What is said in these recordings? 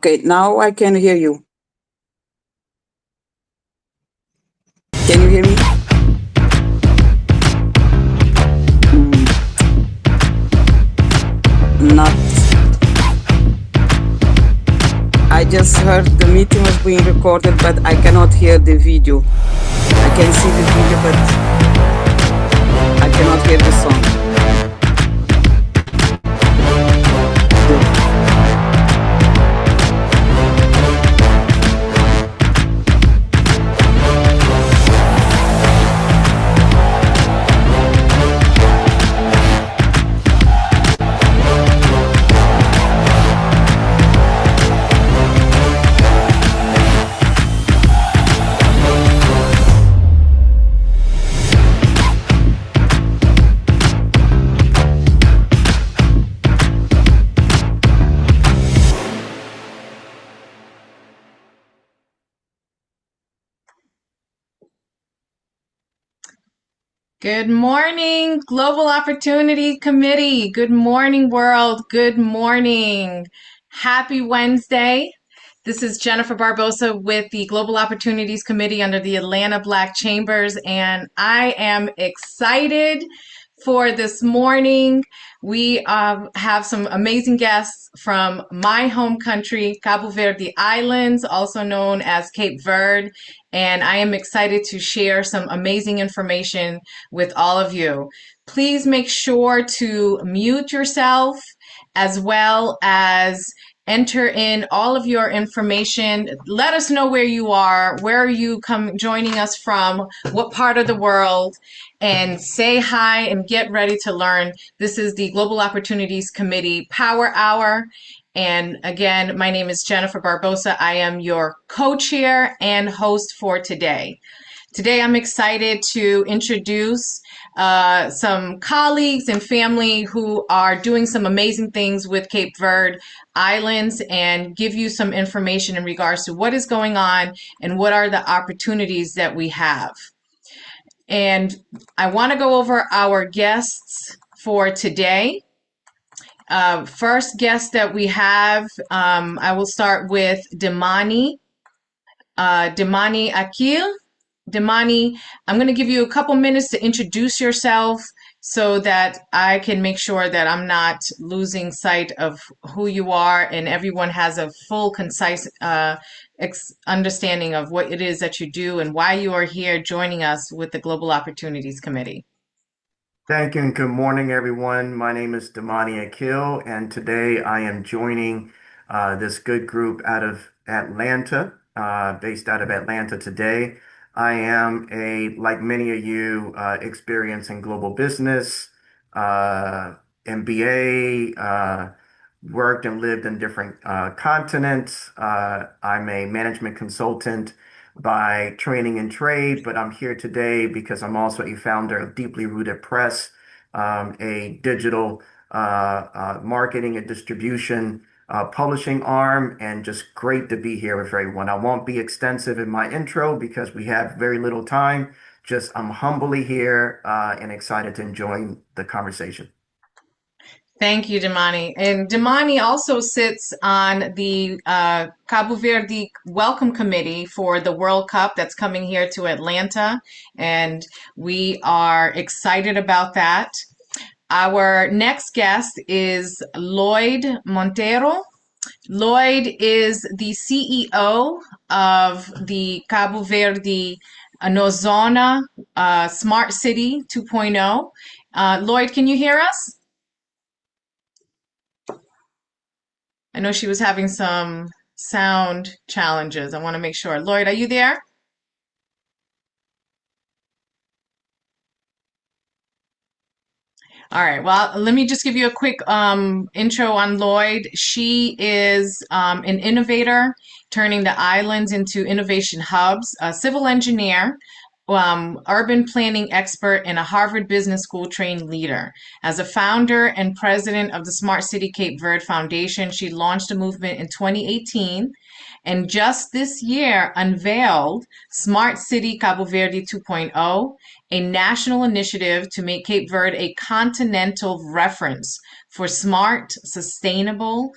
Okay, now I can hear you. Can you hear me? Not. I just heard the meeting was being recorded, but I cannot hear the video. I can see the video, but I cannot hear the song. Good morning, Global Opportunity Committee. Good morning, world. Good morning. Happy Wednesday. This is Jennifer Barbosa with the Global Opportunities Committee under the Atlanta Black Chambers, and I am excited for this morning. We have some amazing guests from my home country, Cabo Verde Islands, also known as Cape Verde, and I am excited to share some amazing information with all of you. Please make sure to mute yourself as well as enter in all of your information. Let us know where you are, where are you joining us from, what part of the world, and say hi and get ready to learn. This is the Global Opportunities Committee Power Hour. And again, my name is Jennifer Barbosa. I am your co-chair and host for today. Today, I'm excited to introduce some colleagues and family who are doing some amazing things with Cape Verde Islands and give you some information in regards to what is going on and what are the opportunities that we have. And I want to go over our guests for today. First guest that we have, I will start with Demani Akil. Demani, I'm going to give you a couple minutes to introduce yourself so that I can make sure that I'm not losing sight of who you are and everyone has a full, concise understanding of what it is that you do and why you are here joining us with the Global Opportunities Committee. Thank you and good morning, everyone. My name is Demani Akil, and today I am joining this good group out of Atlanta, based out of Atlanta today. I am like many of you, experiencing global business, MBA, worked and lived in different continents. I'm a management consultant by training and trade, but I'm here today because I'm also a founder of Deeply Rooted Press, a digital marketing and distribution publishing arm, and just great to be here with everyone. I won't be extensive in my intro because we have very little time. Just I'm humbly here and excited to join the conversation. Thank you, Demani. And Demani also sits on the Cabo Verde Welcome Committee for the World Cup that's coming here to Atlanta, and we are excited about that. Our next guest is Lloyd Montero. Lloyd is the CEO of the Cabo Verde Nozona Smart City 2.0. Lloyd, can you hear us? I know she was having some sound challenges. I want to make sure. Lloyd, are you there? All right. Well, let me just give you a quick intro on Lloyd. She is an innovator, turning the islands into innovation hubs, a civil engineer, urban planning expert, and a Harvard Business School trained leader. As a founder and president of the Smart City Cape Verde Foundation, she launched a movement in 2018 and just this year unveiled Smart City Cabo Verde 2.0, a national initiative to make Cape Verde a continental reference for smart, sustainable,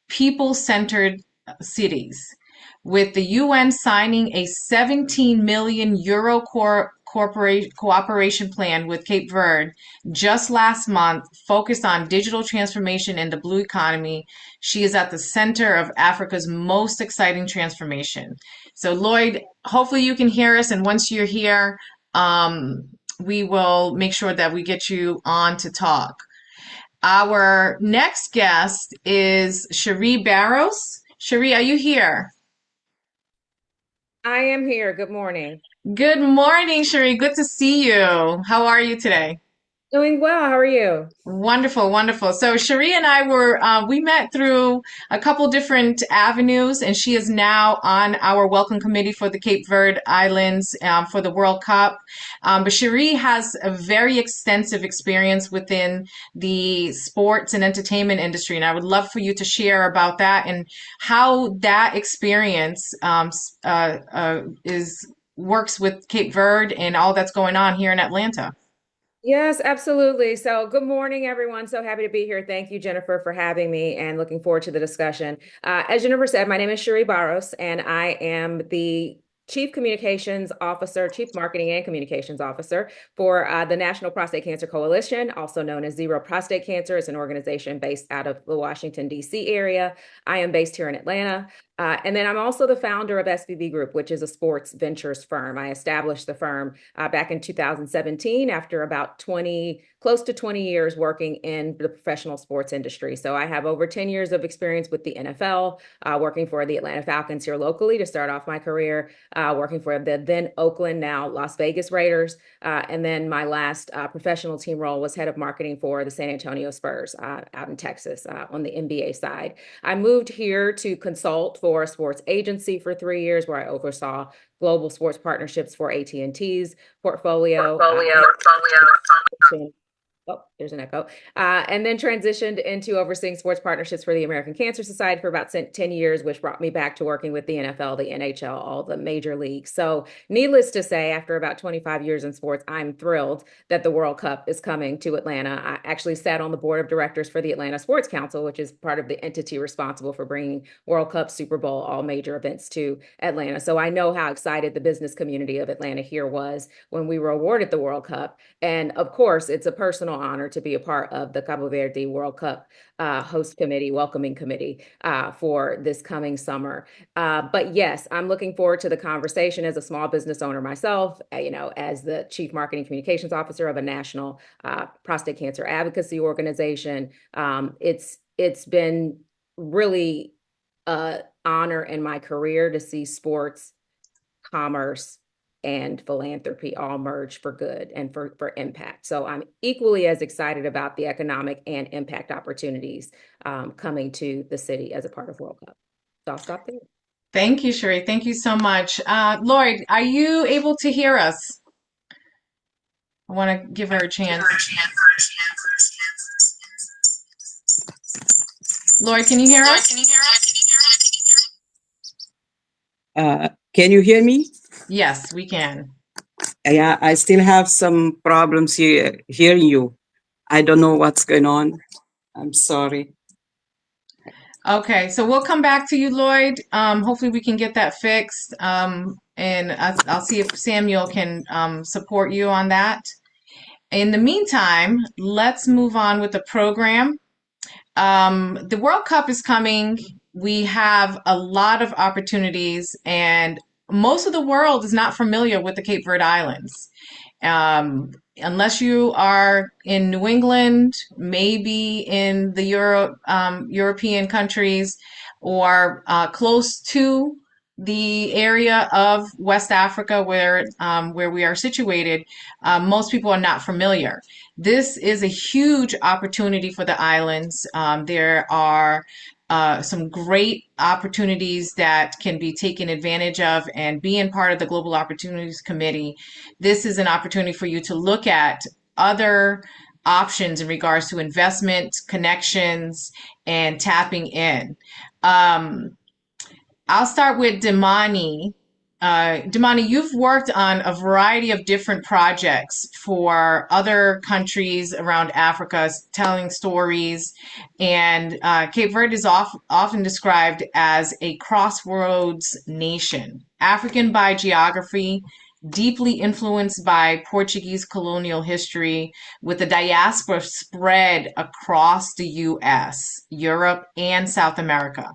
people-centered cities, with the UN signing a 17 million euro cooperation plan with Cape Verde just last month, focused on digital transformation in the blue economy. She is at the center of Africa's most exciting transformation. So, Lloyd, hopefully you can hear us, and once you're here, we will make sure that we get you on to talk. Our next guest is Cherie Barros. Cherie, are you here? I am here. Good morning. Good morning, Cherie. Good to see you. How are you today? Doing well. How are you? Wonderful, wonderful. So Cherie and I we met through a couple different avenues, and she is now on our welcome committee for the Cape Verde Islands for the World Cup. But Cherie has a very extensive experience within the sports and entertainment industry, and I would love for you to share about that and how that experience is works with Cape Verde and all that's going on here in Atlanta. Yes, absolutely. So, good morning, everyone. So happy to be here. Thank you, Jennifer, for having me and looking forward to the discussion. As Jennifer said, my name is Cherie Barros, and I am the Chief Communications Officer, Chief Marketing and Communications Officer for the National Prostate Cancer Coalition, also known as Zero Prostate Cancer. It's an organization based out of the Washington, D.C. area. I am based here in Atlanta. And then I'm also the founder of SVB Group, which is a sports ventures firm. I established the firm back in 2017 after about close to 20 years working in the professional sports industry. So I have over 10 years of experience with the NFL, working for the Atlanta Falcons here locally to start off my career, working for the then Oakland, now Las Vegas Raiders. And then my last professional team role was head of marketing for the San Antonio Spurs out in Texas on the NBA side. I moved here to consult for a sports agency for 3 years, where I oversaw global sports partnerships for AT&T's portfolio. Oh, there's an echo. And then transitioned into overseeing sports partnerships for the American Cancer Society for about 10 years, which brought me back to working with the NFL, the NHL, all the major leagues. So needless to say, after about 25 years in sports, I'm thrilled that the World Cup is coming to Atlanta. I actually sat on the board of directors for the Atlanta Sports Council, which is part of the entity responsible for bringing World Cup, Super Bowl, all major events to Atlanta. So I know how excited the business community of Atlanta here was when we were awarded the World Cup. And of course, it's a personal honor to be a part of the Cape Verde World Cup host committee, welcoming committee for this coming summer. But yes, I'm looking forward to the conversation as a small business owner myself, as the Chief Marketing Communications Officer of a national prostate cancer advocacy organization. It's been really an honor in my career to see sports, commerce, and philanthropy all merge for good and for impact. So I'm equally as excited about the economic and impact opportunities coming to the city as a part of World Cup. So I'll stop there. Thank you, Cherie. Thank you so much. Lloyd, are you able to hear us? I want to give her a chance. Lloyd, can you hear us? Can you hear me? Yes, we can. Yeah, I still have some problems here hearing you. I don't know what's going on. I'm sorry. Okay, so we'll come back to you, Lloyd. Hopefully we can get that fixed. And I'll see if Samuel can support you on that. In the meantime, let's move on with the program. The World Cup is coming. We have a lot of opportunities, and most of the world is not familiar with the Cape Verde Islands. Unless you are in New England, maybe in the European countries, or close to the area of West Africa where we are situated, most people are not familiar. This is a huge opportunity for the islands. There are some great opportunities that can be taken advantage of, and being part of the Global Opportunities Committee, this is an opportunity for you to look at other options in regards to investment, connections, and tapping in. I'll start with Damani. Damani, you've worked on a variety of different projects for other countries around Africa, telling stories. And Cape Verde is often described as a crossroads nation, African by geography, deeply influenced by Portuguese colonial history, with the diaspora spread across the US, Europe, and South America.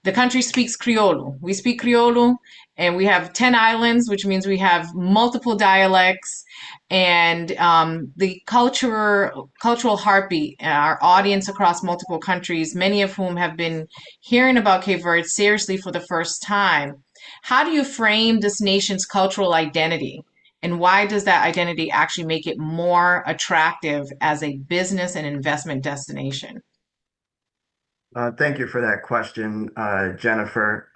The country speaks Criollo. We speak Criollo, and we have 10 islands, which means we have multiple dialects. And the cultural heartbeat, our audience across multiple countries, many of whom have been hearing about Cape Verde seriously for the first time. How do you frame this nation's cultural identity? And why does that identity actually make it more attractive as a business and investment destination? Thank you for that question, Jennifer.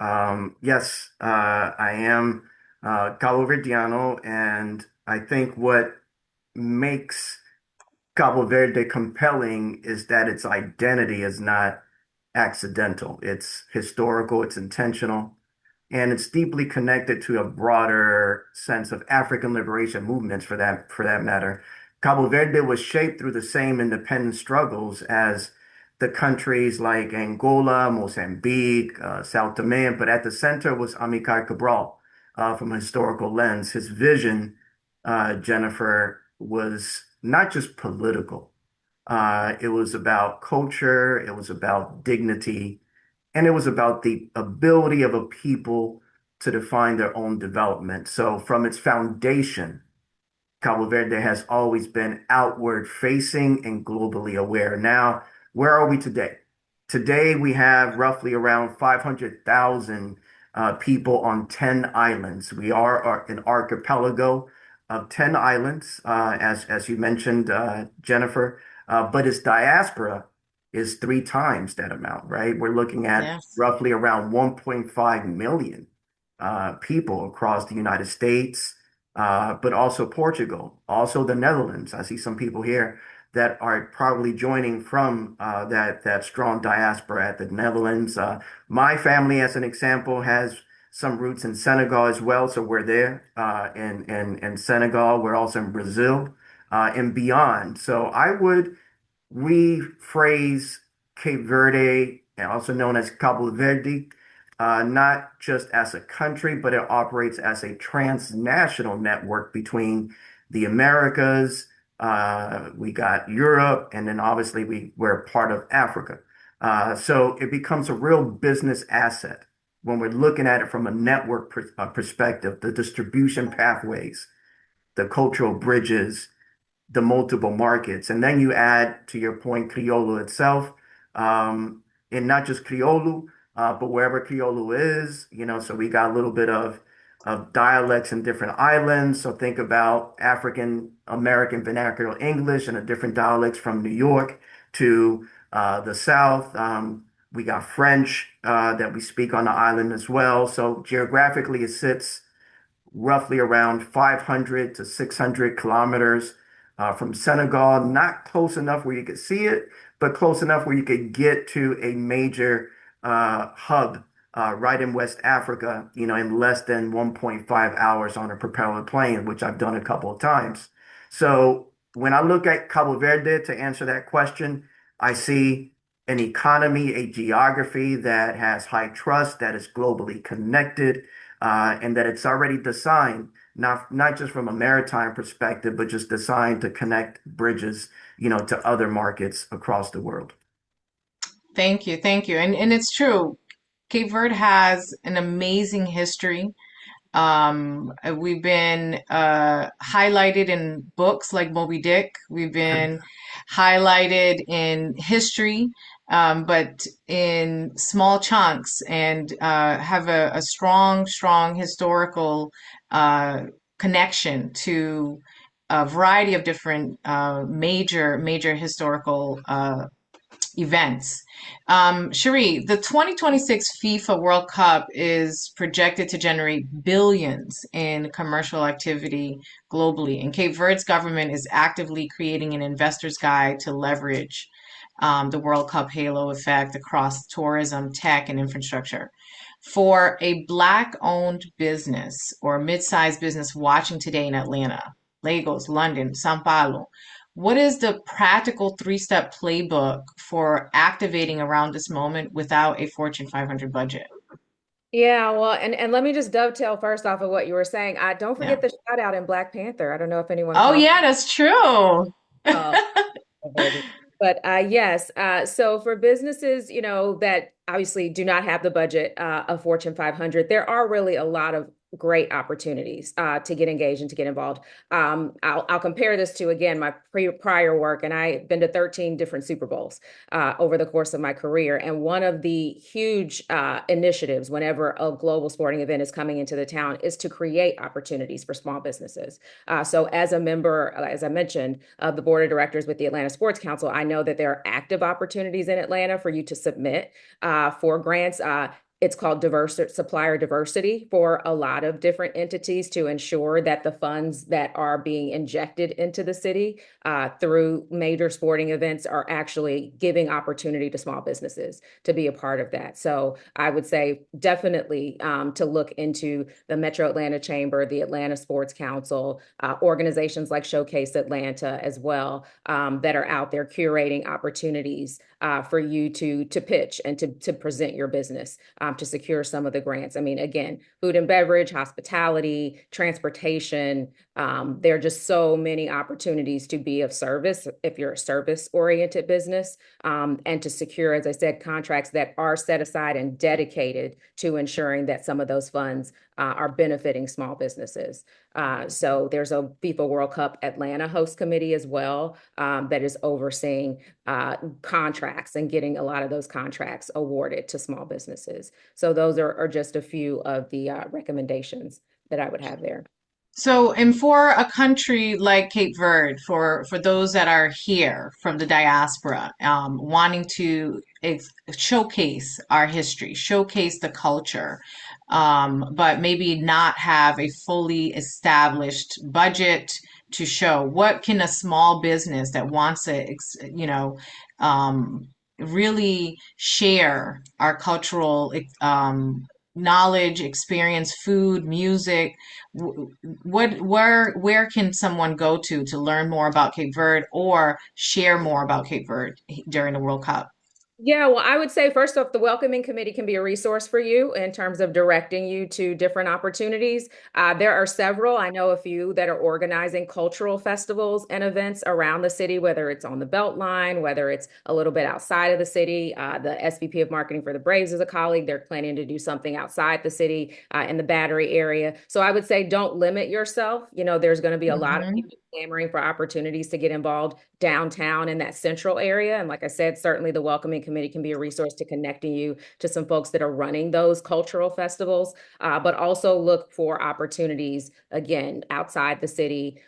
Yes, I am Cabo Verdeano, and I think what makes Cabo Verde compelling is that its identity is not accidental. It's historical, it's intentional, and it's deeply connected to a broader sense of African liberation movements for that matter. Cabo Verde was shaped through the same independent struggles as the countries like Angola, Mozambique, South Tome, but at the center was Amilcar Cabral from a historical lens. His vision, Jennifer, was not just political. It was about culture, it was about dignity, and it was about the ability of a people to define their own development. So, from its foundation, Cabo Verde has always been outward facing and globally aware. Now, where are we today? Today, we have roughly around 500,000 people on 10 islands. We are an archipelago of 10 islands, as you mentioned, Jennifer, but its diaspora is three times that amount, right? We're looking at Yes. roughly around 1.5 million people across the United States, but also Portugal, also the Netherlands. I see some people here that are probably joining from that strong diaspora at the Netherlands. My family, as an example, has some roots in Senegal as well, so we're there in Senegal. We're also in Brazil and beyond. So I would rephrase Cape Verde, also known as Cabo Verde, not just as a country, but it operates as a transnational network between the Americas. We got Europe, and then obviously we're part of Africa. So it becomes a real business asset when we're looking at it from a network perspective, the distribution pathways, the cultural bridges, the multiple markets. And then you add, to your point, Criollo itself, and not just Criollo, but wherever Criollo is, so we got a little bit of dialects in different islands. So think about African American vernacular English and the different dialects from New York to the South. We got French that we speak on the island as well. So geographically, it sits roughly around 500 to 600 kilometers from Senegal, not close enough where you could see it, but close enough where you could get to a major hub right in West Africa, in less than 1.5 hours on a propeller plane, which I've done a couple of times. So when I look at Cabo Verde to answer that question, I see an economy, a geography that has high trust, that is globally connected, and that it's already designed, not just from a maritime perspective, but just designed to connect bridges, to other markets across the world. Thank you, thank you. And it's true. Cape Verde has an amazing history. We've been highlighted in books like Moby Dick. We've been highlighted in history, but in small chunks, and have a strong historical connection to a variety of different major historical events. Cherie, the 2026 FIFA World Cup is projected to generate billions in commercial activity globally, and Cape Verde's government is actively creating an investor's guide to leverage the World Cup halo effect across tourism, tech, and infrastructure. For a Black-owned business or a mid-sized business watching today in Atlanta, Lagos, London, Sao Paulo, what is the practical three-step playbook for activating around this moment without a Fortune 500 budget? Yeah, well, and let me just dovetail first off of what you were saying. Don't Yeah. forget the shout out in Black Panther. I don't know if anyone Oh, caught yeah, that's true. uh, but yes, so for businesses, that obviously do not have the budget of Fortune 500, there are really a lot of great opportunities to get engaged and to get involved. I'll compare this to, again, my prior work, and I've been to 13 different Super Bowls over the course of my career. And one of the huge initiatives whenever a global sporting event is coming into the town is to create opportunities for small businesses. So as a member, as I mentioned, of the board of directors with the Atlanta Sports Council, I know that there are active opportunities in Atlanta for you to submit for grants. It's called supplier diversity for a lot of different entities to ensure that the funds that are being injected into the city through major sporting events are actually giving opportunity to small businesses to be a part of that. So I would say definitely to look into the Metro Atlanta Chamber, the Atlanta Sports Council, organizations like Showcase Atlanta as well, that are out there curating opportunities for you to pitch and to present your business to secure some of the grants. I mean, again, food and beverage, hospitality, transportation. There are just so many opportunities to be of service if you're a service-oriented business, and to secure, as I said, contracts that are set aside and dedicated to ensuring that some of those funds are benefiting small businesses. So there's a FIFA World Cup Atlanta host committee as well that is overseeing contracts and getting a lot of those contracts awarded to small businesses. So those are just a few of the recommendations that I would have there. So, and for a country like Cape Verde, for those that are here from the diaspora, wanting to showcase our history, showcase the culture, but maybe not have a fully established budget to show, what can a small business that wants to, um, really share our cultural knowledge, experience, food, music? Where can someone go to learn more about Cape Verde or share more about Cape Verde during the World Cup? Yeah, well, I would say first off, the welcoming committee can be a resource for you in terms of directing you to different opportunities. There are several. I know a few that are organizing cultural festivals and events around the city, whether it's on the Beltline, whether it's a little bit outside of the city. The SVP of marketing for the Braves is a colleague. They're planning to do something outside the city in the Battery area. So I would say don't limit yourself. There's going to be a lot of Hmm. people clamoring for opportunities to get involved downtown in that central area. And like I said, certainly the welcoming committee can be a resource to connecting you to some folks that are running those cultural festivals, but also look for opportunities, again, outside the city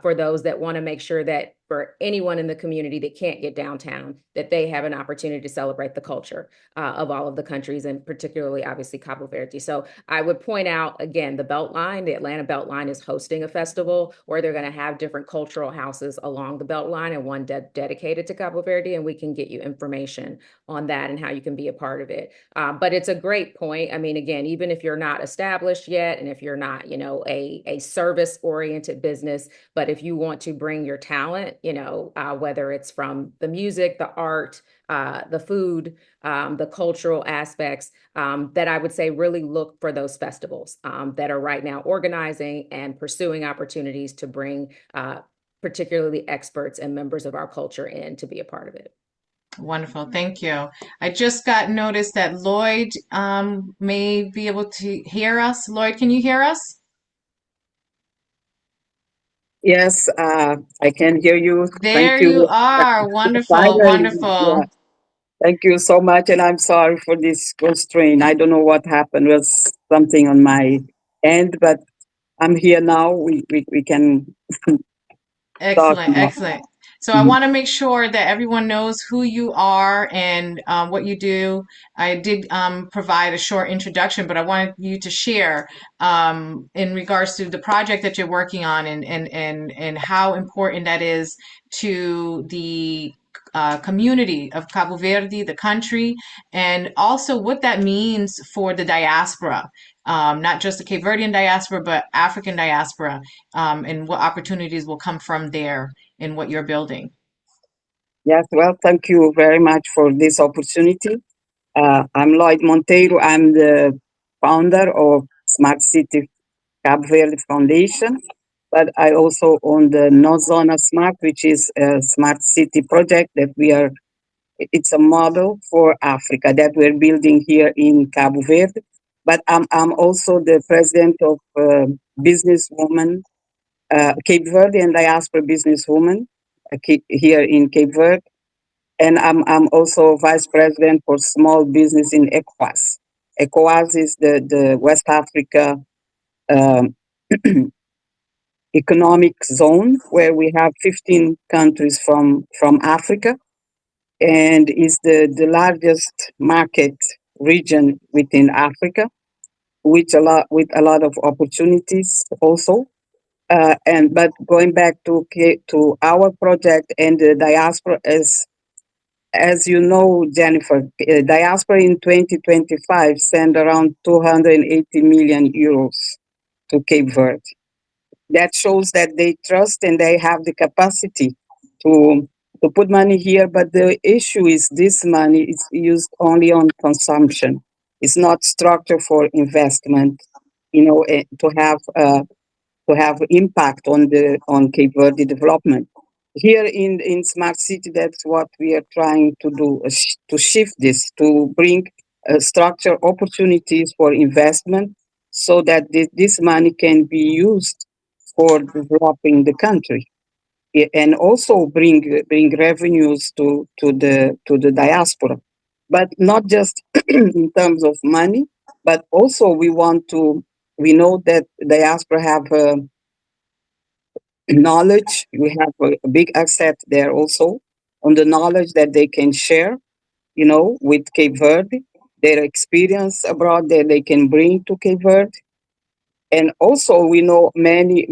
for those that want to make sure that for anyone in the community that can't get downtown, that they have an opportunity to celebrate the culture of all of the countries, and particularly, obviously, Cabo Verde. So I would point out, again, the Beltline, the Atlanta Beltline is hosting a festival where they're going to have different cultural houses along the Beltline and one dedicated to Cabo Verde, and we can get you information on that and how you can be a part of it. But it's a great point. I mean, again, even if you're not established yet, and if you're not, a service-oriented business, but if you want to bring your talent, whether it's from the music, the art, the food, the cultural aspects, that I would say really look for those festivals that are right now organizing and pursuing opportunities to bring particularly experts and members of our culture in to be a part of it. Wonderful, thank you. I just got notice that Lloyd may be able to hear us. Lloyd, can you hear us? Yes, I can hear you. Thank There you you. are. Wonderful, Finally, yeah. wonderful. Thank you so much, and I'm sorry for this constraint. I don't know what happened. It was something on my end, but I'm here now. We can talk Excellent, now. excellent. So I Mhm. want to make sure that everyone knows who you are and what you do. I did provide a short introduction, but I wanted you to share in regards to the project that you're working on and how important that is to the community of Cabo Verde, the country, and also what that means for the diaspora, not just the Cape Verdean diaspora, but African diaspora, and what opportunities will come from there in what you're building. Yes, well, thank you very much for this opportunity. I'm Lloyd Monteiro. I'm the founder of Smart City Cape Verde Foundation, but I also own the No Zona Smart, which is a smart city project that it's a model for Africa that we're building here in Cabo Verde. But I'm also the president of businesswoman, Cape Verde and diaspora businesswoman here in Cape Verde. And I'm also vice president for small business in ECOWAS. ECOWAS is the West Africa um, economic zone where we have 15 countries from Africa, and is the largest market region within Africa, with a lot of opportunities also. And but going back to our project and the diaspora, as you know, Jennifer, diaspora in 2025 sent around 280 million euros to Cape Verde. That shows that they trust and they have the capacity to to put money here. But the issue is this money is used only on consumption. It's not structured for investment. To have impact on Cape Verde development. Here in Smart City, that's what we are trying to do, to shift this, to bring structure opportunities for investment so that this money can be used for developing the country, and also bring revenues to the diaspora, but not just in terms of money, but also we know that diaspora have knowledge. We have a big asset there also on the knowledge that they can share, with Cape Verde, their experience abroad that they can bring to Cape Verde. And also we know many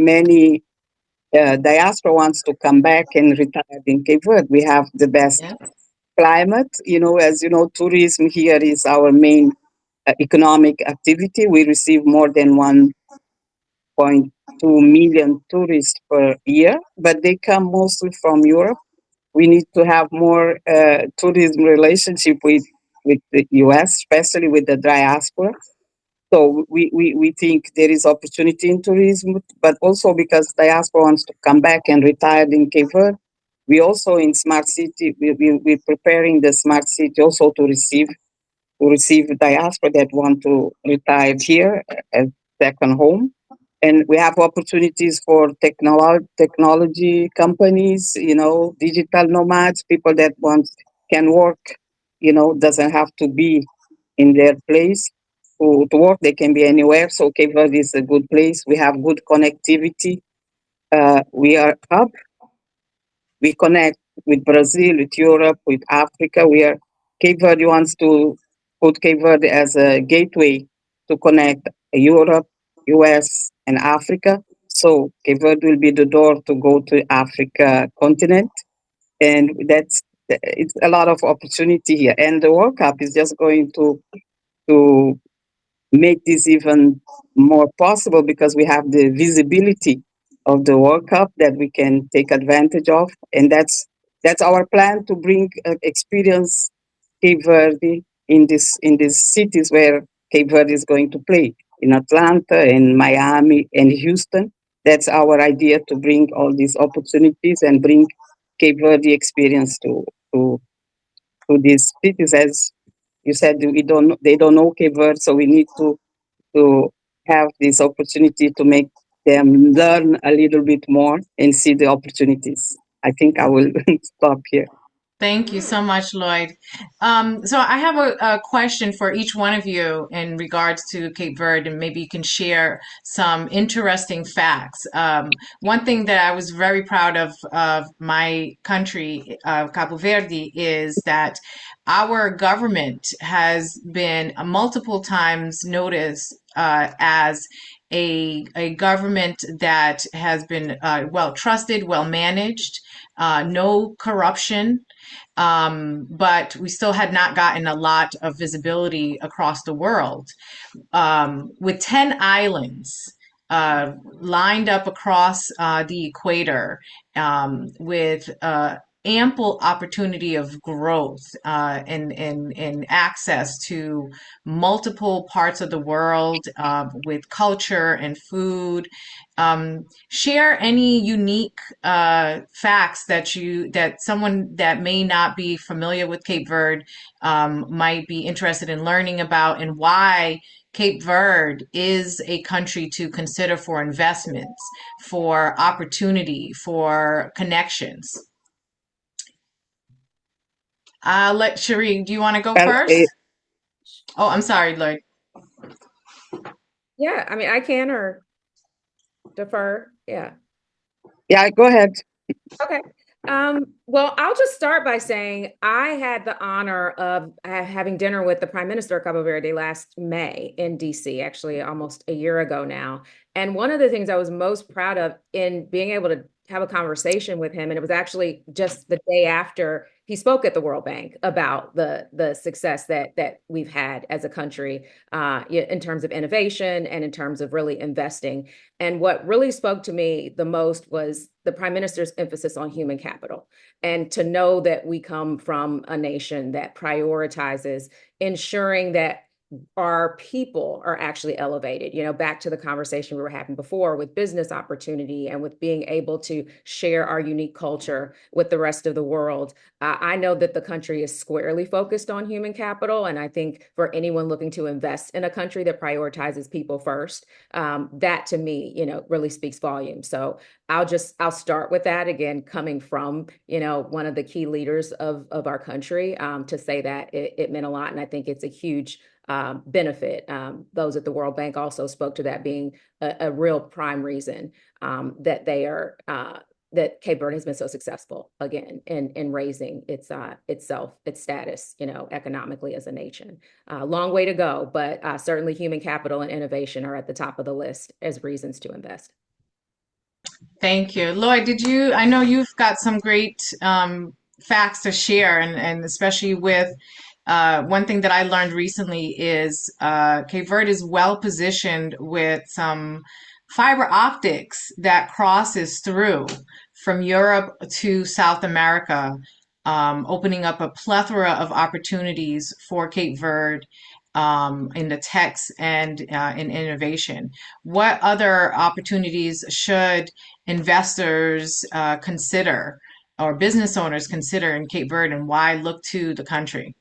diaspora wants to come back and retire in Cape Verde. We have the best Yeah. climate. As you know, tourism here is our main economic activity. We receive more than 1.2 million tourists per year, but they come mostly from Europe. We need to have more tourism relationship with the US, especially with the diaspora. So we think there is opportunity in tourism, but also because diaspora wants to come back and retire in Cape Verde. We also in Smart City, we're preparing the Smart City also to receive diaspora that want to retire here as second home. And we have opportunities for technology companies, digital nomads, people that can work, doesn't have to be in their place to work. They can be anywhere. So Cape Verde is a good place. We have good connectivity. We are hub. We connect with Brazil, with Europe, with Africa. Cape Verde wants to put Cape Verde as a gateway to connect Europe, US, and Africa. So Cape Verde will be the door to go to Africa continent, and it's a lot of opportunity here. And the World Cup is just going to make this even more possible because we have the visibility of the World Cup that we can take advantage of, and that's our plan to bring experience Cape Verde in these cities where Cape Verde is going to play, in Atlanta, in Miami, and Houston. That's our idea, to bring all these opportunities and bring Cape Verde experience to to these cities. As you said, they don't know Cape Verde, so we need to have this opportunity to make them learn a little bit more and see the opportunities. I think I will stop here. Thank you so much, Lloyd. So I have a question for each one of you in regards to Cape Verde, and maybe you can share some interesting facts. One thing that I was very proud of my country, Cabo Verde, is that our government has been multiple times noticed as a government that has been well trusted, well managed, no corruption, but we still had not gotten a lot of visibility across the world. With 10 islands lined up across the equator, with ample opportunity of growth and access to multiple parts of the world, with culture and food. Share any unique facts that someone that may not be familiar with Cape Verde might be interested in learning about, and why Cape Verde is a country to consider for investments, for opportunity, for connections. Let Cherie, do you want to go Well, first? Oh, I'm sorry, Lloyd. Yeah, I mean, I can or defer. Yeah. yeah, go ahead. Okay. Well, I'll just start by saying I had the honor of having dinner with the Prime Minister of Cabo Verde last May in DC, actually almost a year ago now. And one of the things I was most proud of in being able to have a conversation with him, and it was actually just the day after he spoke at the World Bank about the success that we've had as a country, in terms of innovation and in terms of really investing. And what really spoke to me the most was the Prime Minister's emphasis on human capital, and to know that we come from a nation that prioritizes ensuring that our people are actually elevated. Back to the conversation we were having before with business opportunity and with being able to share our unique culture with the rest of the world. I know that the country is squarely focused on human capital. And I think for anyone looking to invest in a country that prioritizes people first, that to me, really speaks volumes. So I'll start with that again, coming from, one of the key leaders of our country, to say that it meant a lot. And I think it's a huge benefit. Those at the World Bank also spoke to that being a real prime reason that they are that Cape Verde has been so successful again in raising its status, economically as a nation. Long way to go, but certainly human capital and innovation are at the top of the list as reasons to invest. Thank you. Lloyd, I know you've got some great facts to share, and especially with one thing that I learned recently is Cape Verde is well positioned with some fiber optics that crosses through from Europe to South America, opening up a plethora of opportunities for Cape Verde in the techs and in innovation. What other opportunities should investors consider, or business owners consider, in Cape Verde, and why look to the country?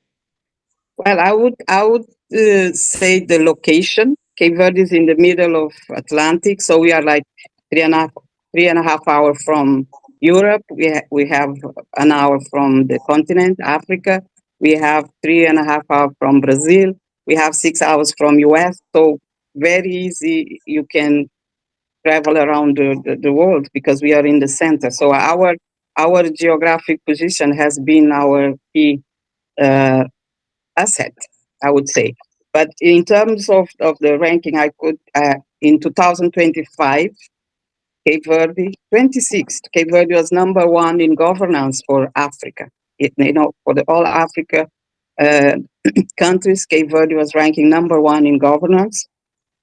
Well, I would say the location. Cape Verde is in the middle of Atlantic, so we are like three and a half hour from Europe. We have an hour from the continent, Africa. We have 3.5 hours from Brazil. We have 6 hours from US. So very easy. You can travel around the world because we are in the center. So our geographic position has been our key uh, asset, I would say. But in terms of the ranking, I could, in 2025, Cape Verde, 26th, Cape Verde was number one in governance for Africa. For the all Africa uh, countries, Cape Verde was ranking number one in governance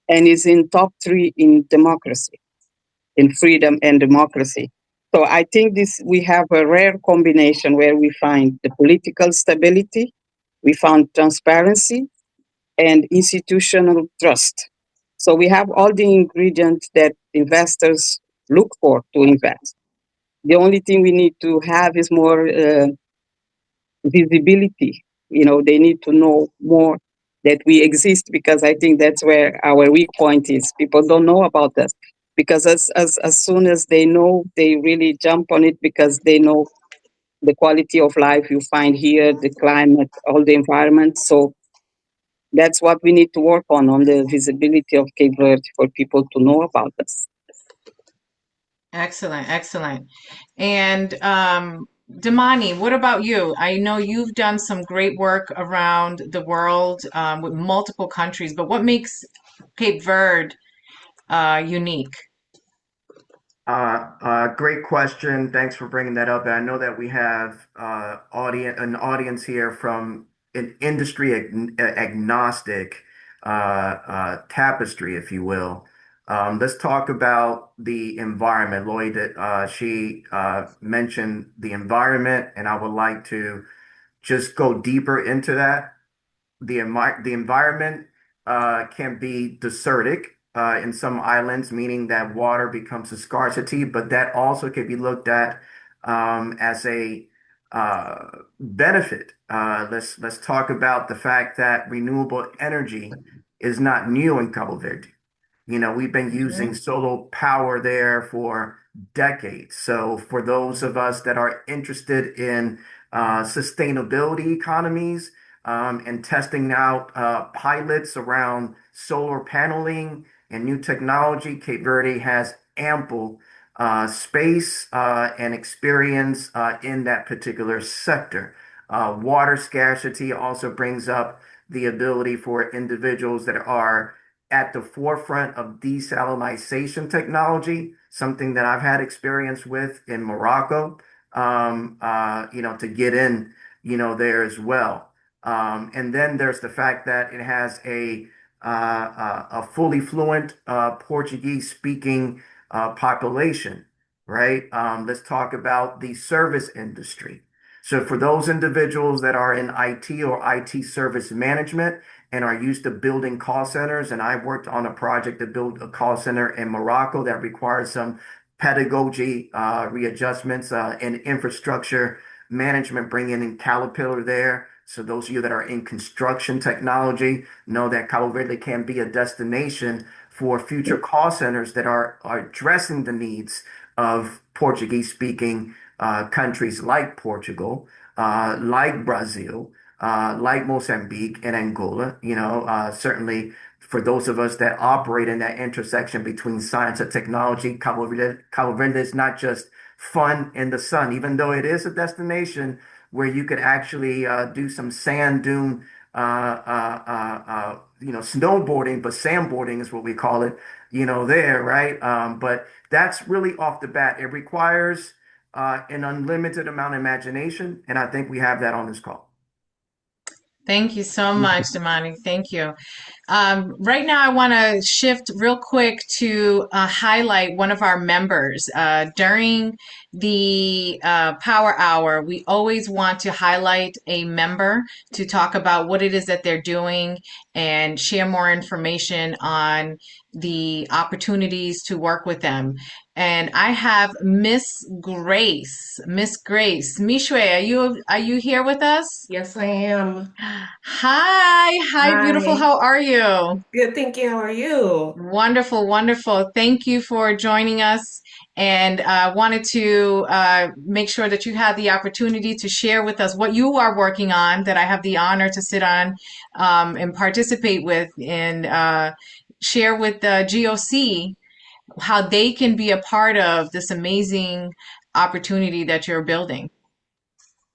and is in top three in democracy, in freedom and democracy. So I think we have a rare combination where we find the political stability, we found transparency, and institutional trust. So we have all the ingredients that investors look for to invest. The only thing we need to have is more visibility. They need to know more that we exist, because I think that's where our weak point is. People don't know about us, because as soon as they know, they really jump on it, because they know the quality of life you find here, the climate, all the environment. So that's what we need to work on the visibility of Cape Verde, for people to know about us. Excellent, excellent. And Damani, what about you? I know you've done some great work around the world with multiple countries, but what makes Cape Verde unique? Great question. Thanks for bringing that up. And I know that we have an audience here from an industry agnostic tapestry, if you will. Let's talk about the environment. Lloyd, she mentioned the environment, and I would like to just go deeper into that. The environment can be desertic in some islands, meaning that water becomes a scarcity, but that also can be looked at as a benefit. Let's talk about the fact that renewable energy is not new in Cabo Verde. You know, we've been using Mhm. solar power there for decades. So for those of us that are interested in sustainability economies, and testing out pilots around solar paneling and new technology, Cape Verde has ample space and experience in that particular sector. Water scarcity also brings up the ability for individuals that are at the forefront of desalination technology, something that I've had experience with in Morocco, to get in, there as well. And then there's the fact that it has a fully fluent Portuguese speaking population, right? Let's talk about the service industry. So for those individuals that are in IT or IT service management and are used to building call centers, and I worked on a project to build a call center in Morocco that requires some pedagogy readjustments and infrastructure management, bringing in Caterpillar there. So those of you that are in construction technology know that Cabo Verde can be a destination for future call centers that are addressing the needs of Portuguese speaking countries like Portugal, like Brazil, like Mozambique and Angola. Certainly for those of us that operate in that intersection between science and technology, Cabo Verde is not just fun in the sun, even though it is a destination where you could actually do some sand dune, snowboarding, but sandboarding is what we call it, there, right? But that's really off the bat. It requires an unlimited amount of imagination, and I think we have that on this call. Thank you so much, Damani. Thank you. Right now, I want to shift real quick to highlight one of our members. During the Power Hour, we always want to highlight a member to talk about what it is that they're doing and share more information on the opportunities to work with them. And I have Miss Grace. Miss Grace. Mishwe, are you here with us? Yes, I am. Hi, hi, beautiful. Hi. How are you? Good, thank you. How are you? Wonderful, wonderful. Thank you for joining us. And wanted to make sure that you had the opportunity to share with us what you are working on, that I have the honor to sit on and participate with, and share with the GOC how they can be a part of this amazing opportunity that you're building.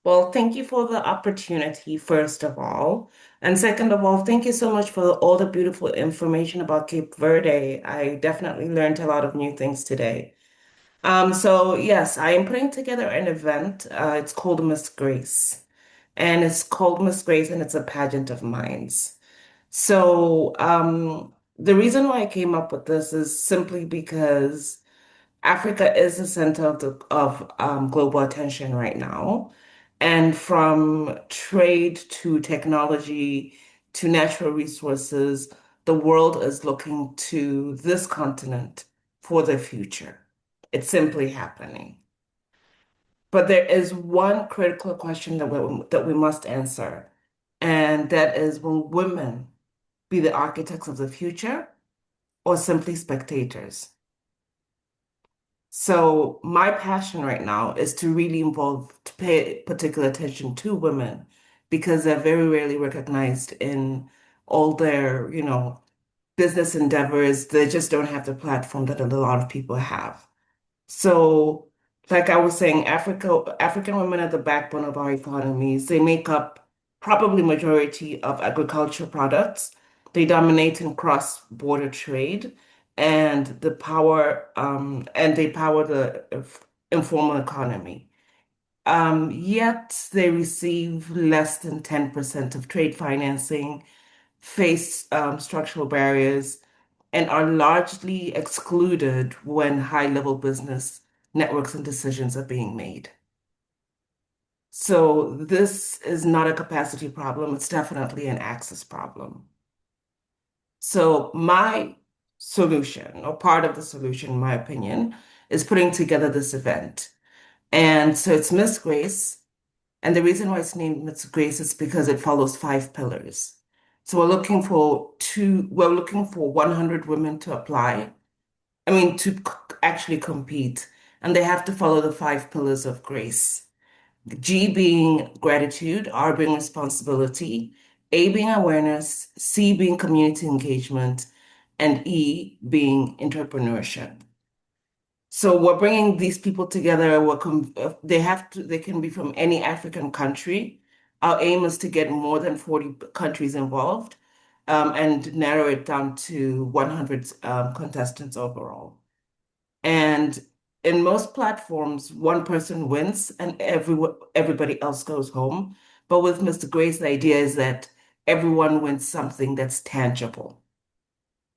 Well, thank you for the opportunity, first of all. And second of all, thank you so much for all the beautiful information about Cape Verde. I definitely learned a lot of new things today. So yes, I am putting together an event. It's called Miss Grace. And it's called Miss Grace, and it's a pageant of minds. So, the reason why I came up with this is simply because Africa is the center of global attention right now. And from trade to technology to natural resources, the world is looking to this continent for the future. It's simply happening. But there is one critical question that we must answer, and that is, will women be the architects of the future or simply spectators? So my passion right now is to really to pay particular attention to women because they're very rarely recognized in all their, business endeavors. They just don't have the platform that a lot of people have. So, like I was saying, African women are the backbone of our economies. They make up probably majority of agricultural products. They dominate in cross-border trade, and they power the informal economy. Yet they receive less than 10% of trade financing, face structural barriers, and are largely excluded when high-level business networks and decisions are being made. So this is not a capacity problem, it's definitely an access problem. So my solution, or part of the solution, in my opinion, is putting together this event. And so it's Miss Grace. And the reason why it's named Miss Grace is because it follows 5 pillars. So we're looking for 100 women to apply. I mean, to actually compete. And they have to follow the 5 pillars of grace. G being gratitude, R being responsibility, A being awareness, C being community engagement, and E being entrepreneurship. So we're bringing these people together. They can be from any African country. Our aim is to get more than 40 countries involved, and narrow it down to 100 contestants overall. And in most platforms, one person wins and everybody else goes home. But with Mr. Grace, the idea is that everyone wins something that's tangible.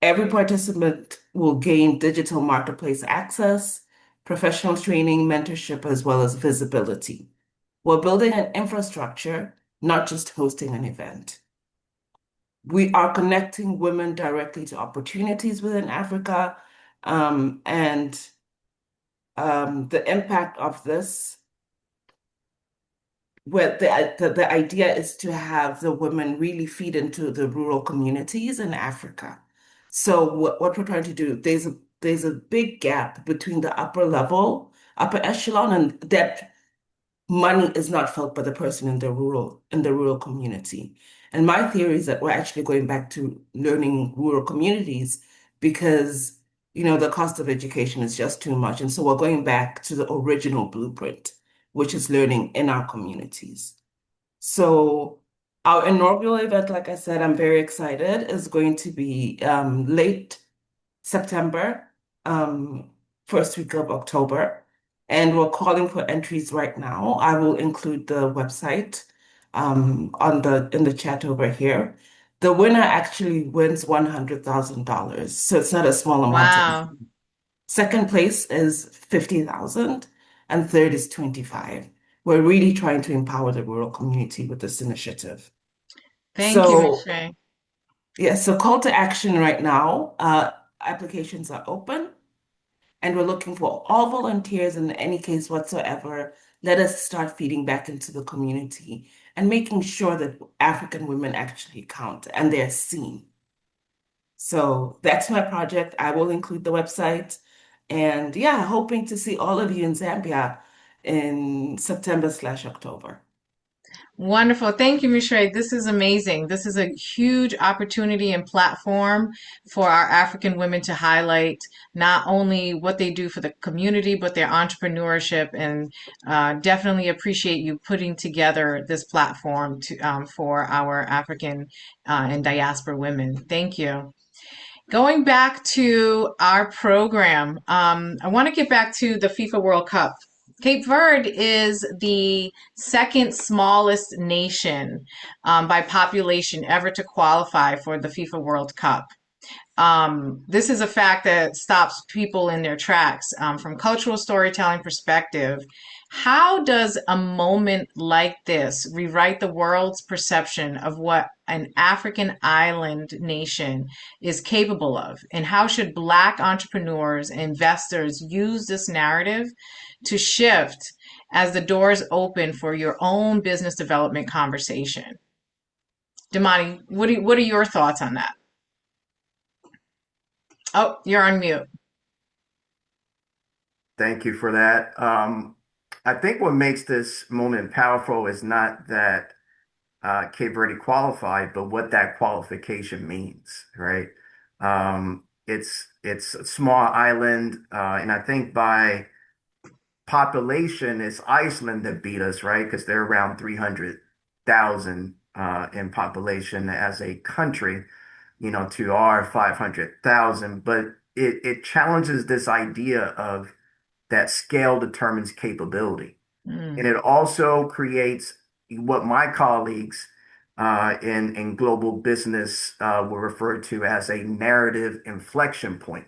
Every participant will gain digital marketplace access, professional training, mentorship, as well as visibility. We're building an infrastructure, not just hosting an event. We are connecting women directly to opportunities within Africa, and the impact of this, where the idea is to have the women really feed into the rural communities in Africa. So what we're trying to do, there's a big gap between the upper echelon, and that money is not felt by the person in the rural community. And my theory is that we're actually going back to learning rural communities because, the cost of education is just too much. And so we're going back to the original blueprint, which is learning in our communities. So our inaugural event, like I said, I'm very excited, is going to be late September, um, first week of October, and we're calling for entries right now. I will include the website in the chat over here. The winner actually wins $100,000, so it's not a small amount of money. Wow. Second place is 50,000, and third is 25. We're really trying to empower the rural community with this initiative. Thank you, Ms. So Shay. yeah, so call to action right now. Applications are open, and we're looking for all volunteers in any case whatsoever. Let us start feeding back into the community and making sure that African women actually count and they're seen. So that's my project. I will include the website. And yeah, hoping to see all of you in Zambia in September/October. Wonderful. Thank you, Mishre. This is amazing. This is a huge opportunity and platform for our African women to highlight not only what they do for the community, but their entrepreneurship. And definitely appreciate you putting together this platform for our African and diaspora women. Thank you. Going back to our program, I want to get back to the FIFA World Cup. Cape Verde is the second smallest nation by population ever to qualify for the FIFA World Cup. This is a fact that stops people in their tracks. From cultural storytelling perspective, how does a moment like this rewrite the world's perception of what an African island nation is capable of? And how should Black entrepreneurs and investors use this narrative to shift as the doors open for your own business development conversation? Damani, what are your thoughts on that? Oh, you're on mute. Thank you for that. I think what makes this moment powerful is not that Cape Verde qualified, but what that qualification means, right? It's a small island, and I think by population, it's Iceland that beat us, right? Because they're around 300,000 in population as a country, to our 500,000. But it challenges this idea of that scale determines capability. And Mm. it also creates what my colleagues in global business will refer to as a narrative inflection point,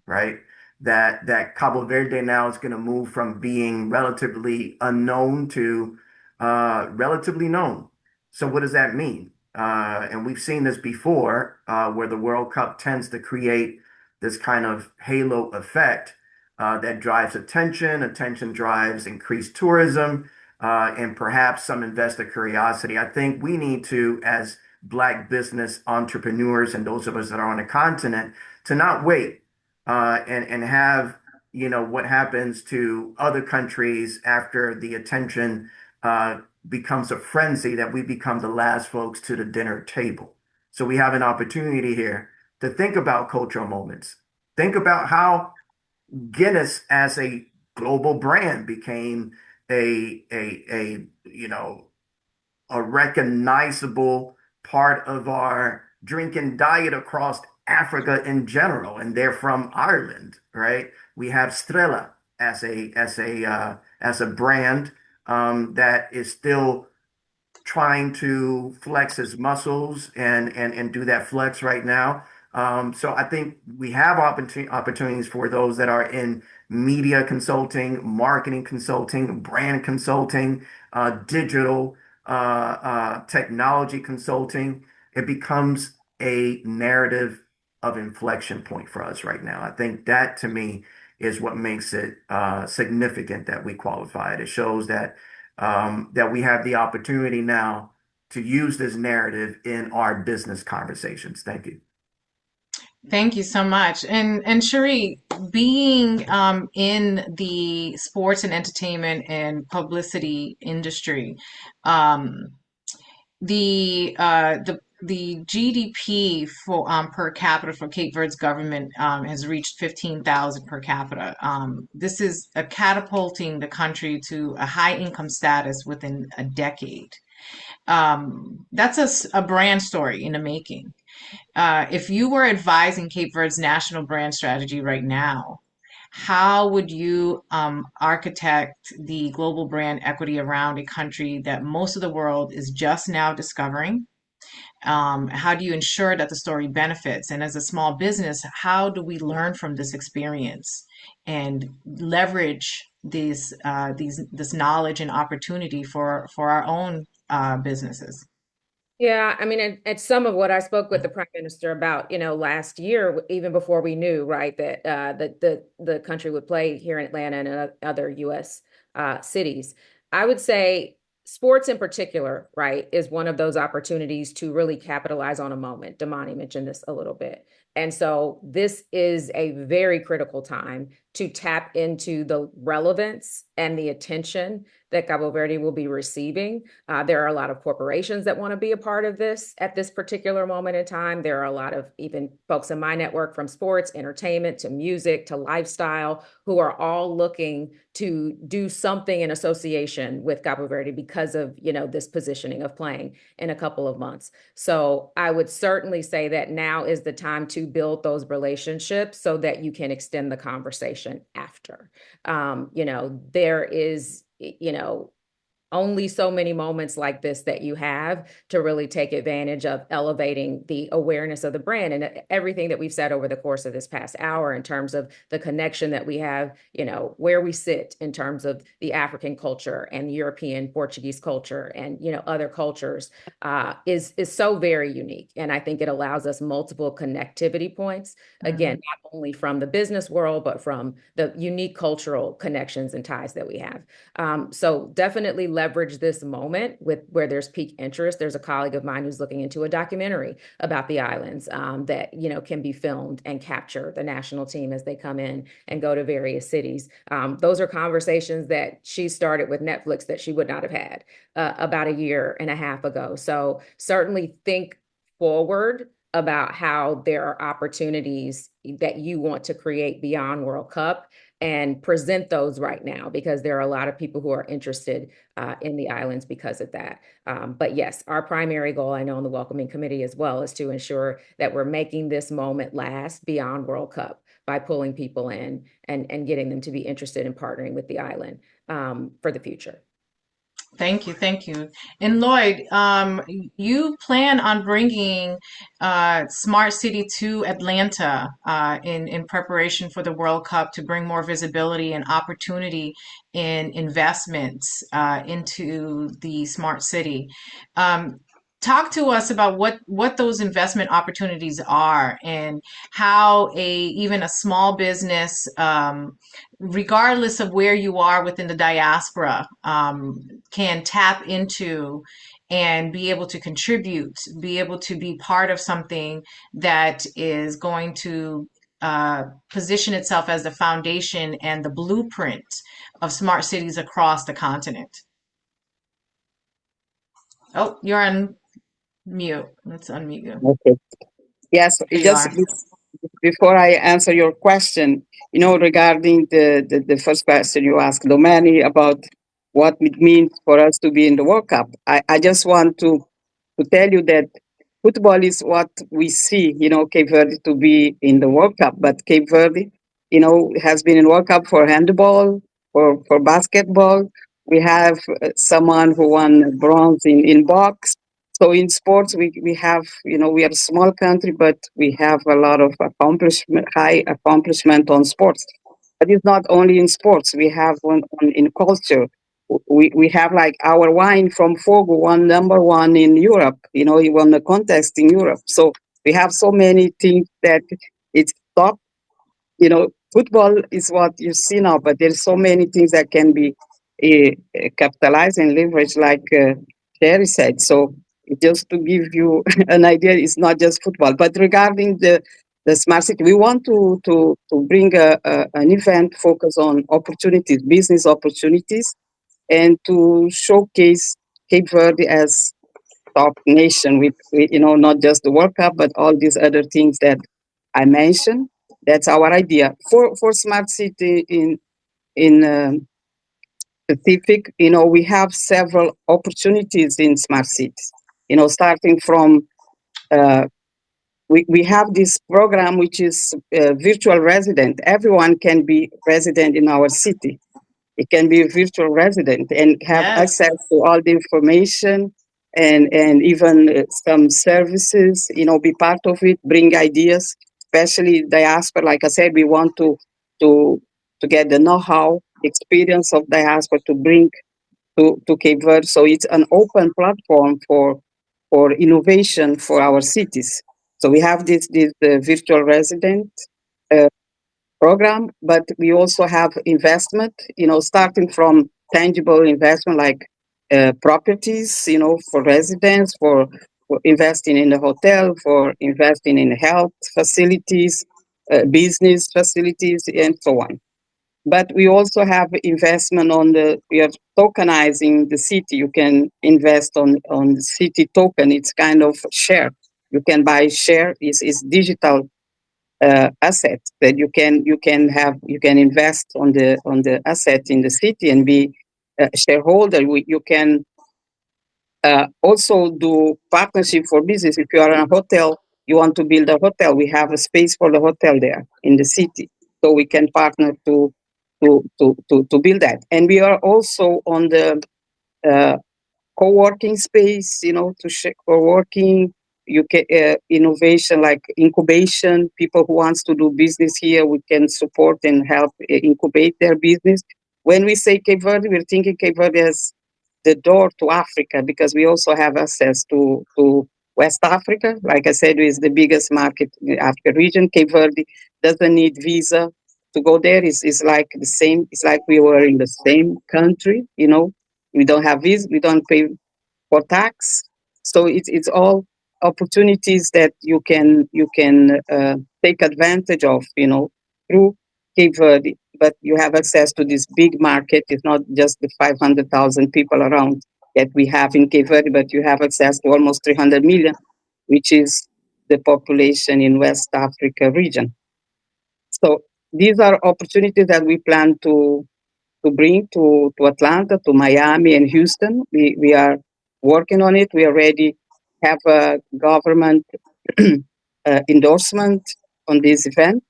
right? That Cabo Verde now is going to move from being relatively unknown to relatively known. So what does that mean? And we've seen this before, where the World Cup tends to create this kind of halo effect that drives attention. Attention drives increased tourism and perhaps some investor curiosity. I think we need to, as Black business entrepreneurs and those of us that are on the continent, to not wait and have what happens to other countries after the attention becomes a frenzy, that we become the last folks to the dinner table. So we have an opportunity here to think about cultural moments. Think about how Guinness as a global brand became a recognizable part of our drinking diet across Africa in general, and they're from Ireland, right? We have Strella as a brand that is still trying to flex his muscles and do that flex right now. So I think we have opportunities for those that are in media consulting, marketing consulting, brand consulting, digital technology consulting. It becomes a narrative of inflection point for us right now. I think that to me is what makes it significant that we qualified. It shows that we have the opportunity now to use this narrative in our business conversations. Thank you. Thank you so much. And Cherie, being in the sports and entertainment and publicity industry, um, the GDP for per capita for Cape Verde's government has reached 15,000 per capita. This is catapulting the country to a high income status within a decade. That's a brand story in the making. If you were advising Cape Verde's national brand strategy right now, how would you architect the global brand equity around a country that most of the world is just now discovering? How do you ensure that the story benefits? And as a small business, how do we learn from this experience and leverage this knowledge and opportunity for our own businesses? Yeah, I mean, and some of what I spoke with the prime minister about, last year, even before we knew, right, that the country would play here in Atlanta and other U.S. Cities. I would say sports in particular, right, is one of those opportunities to really capitalize on a moment. Damani mentioned this a little bit. And so this is a very critical time to tap into the relevance and the attention that Cabo Verde will be receiving. There are a lot of corporations that want to be a part of this at this particular moment in time. There are a lot of even folks in my network, from sports, entertainment, to music, to lifestyle, who are all looking to do something in association with Cabo Verde because of, this positioning of playing in a couple of months. So I would certainly say that now is the time to build those relationships so that you can extend the conversation after. There is, only so many moments like this that you have to really take advantage of elevating the awareness of the brand, and everything that we've said over the course of this past hour in terms of the connection that we have, where we sit in terms of the African culture and European Portuguese culture and, other cultures is so very unique. And I think it allows us multiple connectivity points, again, not only from the business world, but from the unique cultural connections and ties that we have. So definitely leverage this moment with where there's peak interest. There's a colleague of mine who's looking into a documentary about the islands that can be filmed and capture the national team as they come in and go to various cities. Those are conversations that she started with Netflix that she would not have had about a year and a half ago. So certainly think forward about how there are opportunities that you want to create beyond World Cup, and present those right now, because there are a lot of people who are interested in the islands because of that. But yes, our primary goal, I know on the welcoming committee as well, is to ensure that we're making this moment last beyond World Cup. by pulling people in and getting them to be interested in partnering with the island for the future. Thank you, thank you. And Lloyd, you plan on bringing Smart City to Atlanta in preparation for the World Cup to bring more visibility and opportunity in investments into the smart city. Um, Talk to us about what those investment opportunities are and how even a small business, regardless of where you are within the diaspora, can tap into and be able to contribute, be able to be part of something that is going to position itself as the foundation and the blueprint of smart cities across the continent. Oh, you're on mute. Let's unmute you. Okay. Yes, There it you just are. before I answer your question, regarding the first question you asked, Domani, about what it means for us to be in the World Cup, I just want to tell you that football is what we see, Cape Verde to be in the World Cup. But Cape Verde, has been in World Cup for handball, for basketball. We have someone who won bronze in box. So in sports, we have, we are a small country, but we have a lot of accomplishment, high accomplishment on sports. But it's not only in sports. We have one in culture. We have like our wine from Fogo won number one in Europe. He won the contest in Europe. So we have so many things that it's top. Football is what you see now, but there's so many things that can be capitalized and leveraged, like Jerry said. So just to give you an idea, it's not just football. But regarding the smart city, we want to bring an event focused on opportunities, business opportunities, and to showcase Cape Verde as top nation with not just the World Cup, but all these other things that I mentioned. That's our idea for smart city in Pacific. We have several opportunities in smart cities. Starting from we have this program which is virtual resident. Everyone can be resident in our city. It can be a virtual resident and have Yes. access to all the information and even some services, be part of it, bring ideas, especially diaspora. Like I said, we want to, to get the know-how, experience of diaspora to bring to Cape Verde. So it's an open platform for innovation for our cities. So we have this virtual resident uh, program, but we also have investment, starting from tangible investment like properties, for residents, for investing in the hotel, for investing in health facilities, business facilities, and so on. But we also have investment we are tokenizing the city. You can invest on the city token. It's kind of share. You can buy share. Is digital asset that you can invest on the asset in the city and be a shareholder. You can also do partnership for business. If you are in a hotel, you want to build a hotel, we have a space for the hotel there in the city, so we can partner to build that. And we are also on the uh, co-working space, to share co-working. You can innovation like incubation. People who wants to do business here, we can support and help incubate their business. When we say Cape Verde, we're thinking Cape Verde as the door to Africa, because we also have access to West Africa. Like I said, is the biggest market in the Africa region. Cape Verde doesn't need visa to go there. It's like the same. It's like we were in the same country. We don't have visa. We don't pay for tax. So it's all opportunities that you can take advantage of, through Cape Verde. But you have access to this big market. It's not just the 500,000 people around that we have in Cape Verde, but you have access to almost 300 million, which is the population in West Africa region. So these are opportunities that we plan to bring to Atlanta, to Miami, and Houston. We are working on it. We already have a government endorsement on this event.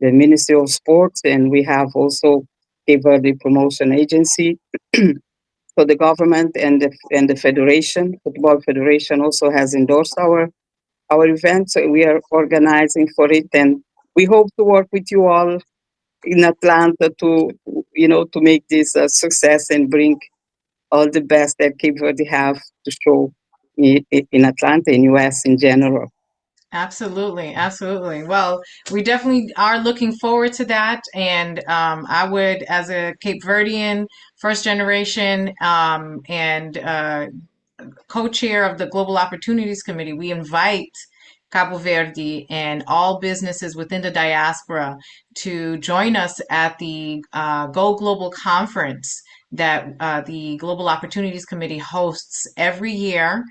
the Ministry of Sports, and we have also Cape Verde Promotion Agency. So the government and the federation, football federation, also has endorsed our event. So we are organizing for it, and we hope to work with you all in Atlanta to to make this a success and bring all the best that Cape Verde have to show in Atlanta, in US in general. Absolutely, absolutely. Well, we definitely are looking forward to that. And I would, as a Cape Verdean, first generation, and co-chair of the Global Opportunities Committee, we invite Cabo Verde and all businesses within the diaspora to join us at the Go Global Conference that the Global Opportunities Committee hosts every year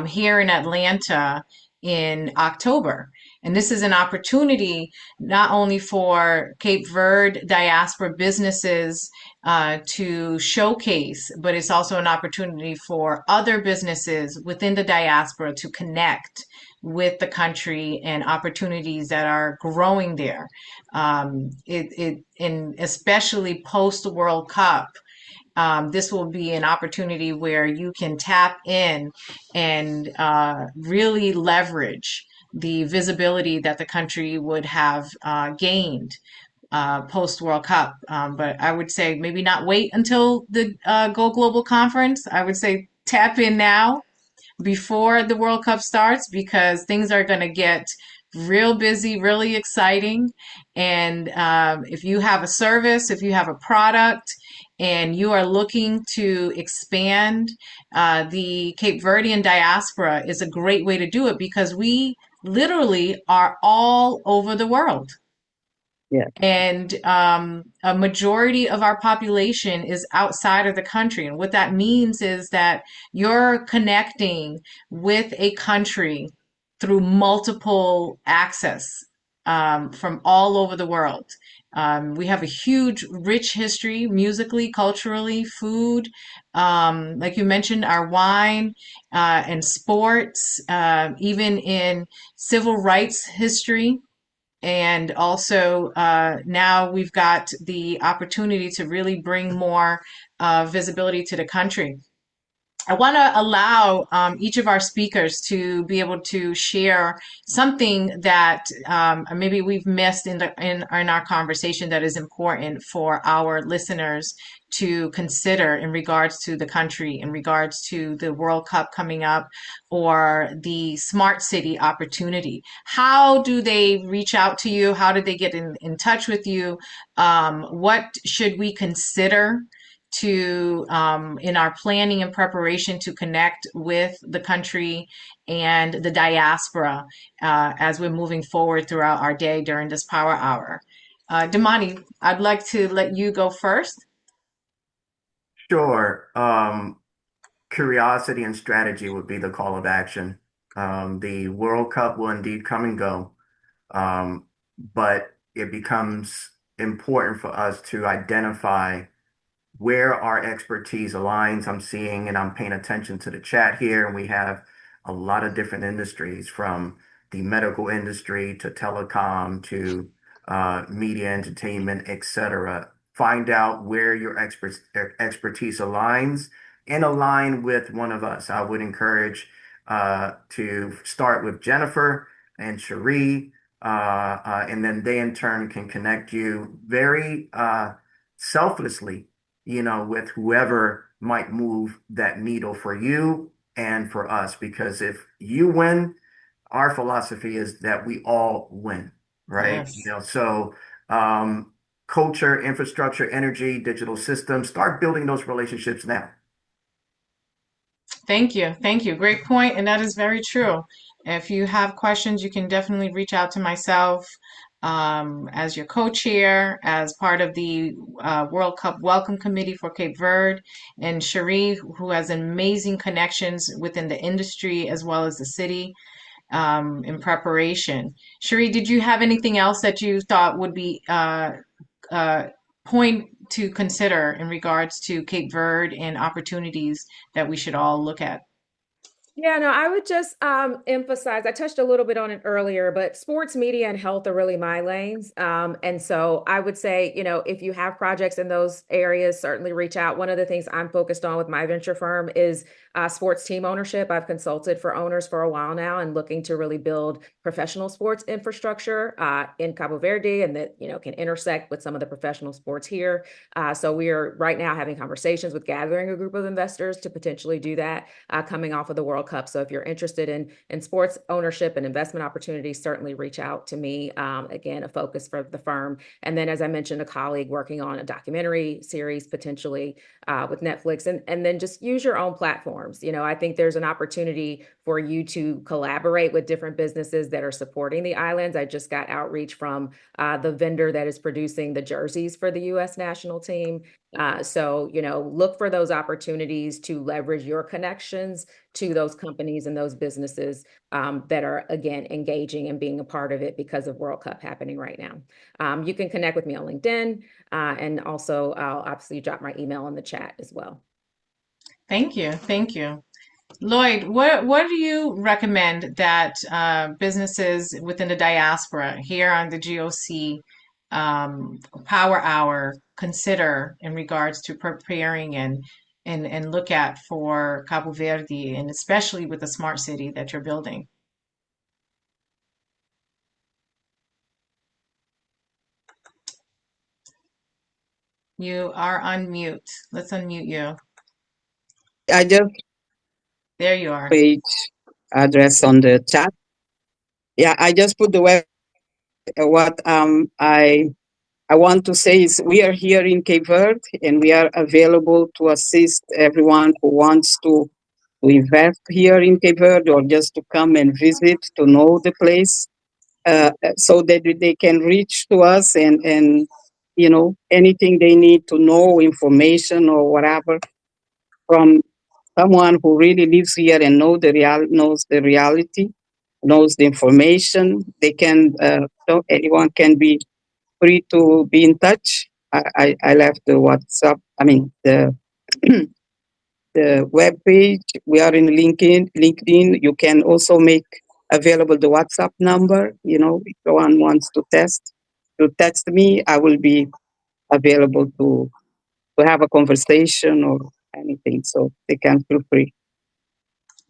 here in Atlanta in October. And this is an opportunity not only for Cape Verde diaspora businesses to showcase, but it's also an opportunity for other businesses within the diaspora to connect with the country and opportunities that are growing there. And especially post World Cup, this will be an opportunity where you can tap in and really leverage the visibility that the country would have gained post World Cup. But I would say maybe not wait until the Go Global conference. I would say tap in now before the World Cup starts because things are going to get real busy, really exciting. And if you have a service, if you have a product, and you are looking to expand, the Cape Verdean diaspora is a great way to do it because we literally are all over the world. Yeah. And a majority of our population is outside of the country. And what that means is that you're connecting with a country through multiple access from all over the world. We have a huge, rich history, musically, culturally, food, like you mentioned, our wine and sports, even in civil rights history. And also now we've got the opportunity to really bring more visibility to the country. I want to allow each of our speakers to be able to share something that maybe we've missed in our conversation that is important for our listeners to consider in regards to the country, in regards to the World Cup coming up, or the smart city opportunity. How do they reach out to you? How do they get in touch with you? What should we consider to in our planning and preparation to connect with the country and the diaspora as we're moving forward throughout our day during this power hour? Damani, I'd like to let you go first. Sure. Curiosity and strategy would be the call of action. The World Cup will indeed come and go, but it becomes important for us to identify where our expertise aligns. I'm seeing and I'm paying attention to the chat here, and we have a lot of different industries from the medical industry to telecom to media, entertainment, etc. Find out where your expertise aligns and align with one of us. I would encourage to start with Jennifer and Cherie, and then they in turn can connect you very selflessly, with whoever might move that needle for you and for us. Because if you win, our philosophy is that we all win, right? Yes. So culture, infrastructure, energy, digital systems, start building those relationships now. Thank you. Thank you. Great point, and that is very true. If you have questions, you can definitely reach out to myself as your co-chair, as part of the World Cup Welcome Committee for Cape Verde, and Cherie, who has amazing connections within the industry as well as the city in preparation. Cherie, did you have anything else that you thought would be uh, point to consider in regards to Cape Verde and opportunities that we should all look at? Yeah, no, I would just emphasize, I touched a little bit on it earlier, but sports media and health are really my lanes. And so I would say, if you have projects in those areas, certainly reach out. One of the things I'm focused on with my venture firm is sports team ownership. I've consulted for owners for a while now and looking to really build professional sports infrastructure in Cabo Verde, and that, can intersect with some of the professional sports here. So we are right now having conversations with gathering a group of investors to potentially do that coming off of the World Cup. So if you're interested in sports ownership and investment opportunities, certainly reach out to me. Again, a focus for the firm. And then, as I mentioned, a colleague working on a documentary series potentially with Netflix, and then just use your own platforms. I think there's an opportunity for you to collaborate with different businesses that are supporting the islands. I just got outreach from the vendor that is producing the jerseys for the U.S. national team. So, look for those opportunities to leverage your connections to those companies and those businesses that are, again, engaging and being a part of it because of World Cup happening right now. You can connect with me on LinkedIn, and also I'll obviously drop my email in the chat as well. Thank you. Thank you. Lloyd, what do you recommend that businesses within the diaspora here on the GOC Power Hour consider in regards to preparing and look at for Cabo Verde, and especially with the smart city that you're building? You are on mute. Let's unmute you. I just There you are. page address on the chat. Yeah, I just put the web. What I want to say is we are here in Cape Verde and we are available to assist everyone who wants to invest here in Cape Verde or just to come and visit to know the place, so that they can reach to us and anything they need to know, information or whatever from someone who really lives here and knows the reality, knows the information. They can so anyone can be free to be in touch. I left the WhatsApp. I mean the web page. We are in LinkedIn. LinkedIn. You can also make available the WhatsApp number. If someone wants to text me, I will be available to have a conversation or anything. So they can feel free.